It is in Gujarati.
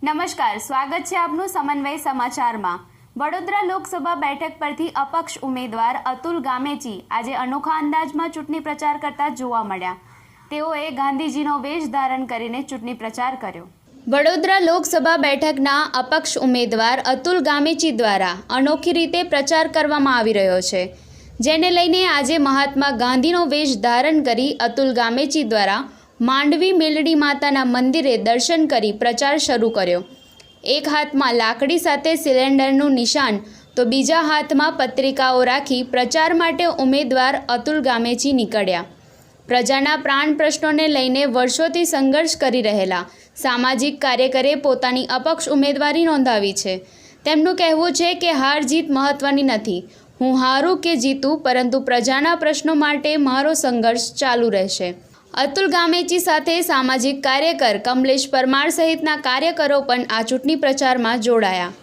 નમસ્કાર, સ્વાગત છે આપનું સમન્વય સમાચારમાં। વડોદરા લોકસભા બેઠક પરથી અપક્ષ ઉમેદવાર અતુલ ગામેચી આજે અનોખા અંદાજમાં ચૂંટણી પ્રચાર કરતા જોવા મળ્યા। તેઓએ ગાંધીજીનો વેશ ધારણ કરીને ચૂંટણી પ્રચાર કર્યો। વડોદરા લોકસભા બેઠકના અપક્ષ ઉમેદવાર અતુલ ગામેચી દ્વારા અનોખી રીતે પ્રચાર કરવામાં આવી રહ્યો છે, જેને લઈને આજે મહાત્મા ગાંધીનો વેશ ધારણ કરી અતુલ ગામેચી દ્વારા માંડવી મેલડી માતાના મંદિરે દર્શન કરી પ્રચાર શરૂ કર્યો। એક હાથમાં લાકડી સાથે સિલિન્ડરનું નિશાન તો બીજા હાથમાં પત્રિકાઓ રાખી પ્રચાર માટે ઉમેદવાર અતુલ ગામેચી નીકળ્યા। પ્રજાના પ્રાણ પ્રશ્નોને લઈને વર્ષોથી સંઘર્ષ કરી રહેલા સામાજિક કાર્યકરે પોતાની અપક્ષ ઉમેદવારી નોંધાવી છે। તેમનું કહેવું છે કે હાર જીત મહત્વની નથી, હું હારું કે જીતું, પરંતુ પ્રજાના પ્રશ્નો માટે મારો સંઘર્ષ ચાલુ રહેશે। અતુલ ગામેચી સાથે સામાજિક કાર્યકર કમલેશ પરમાર સહિતના કાર્યકરો પણ આ ચૂંટણી પ્રચારમાં જોડાયા।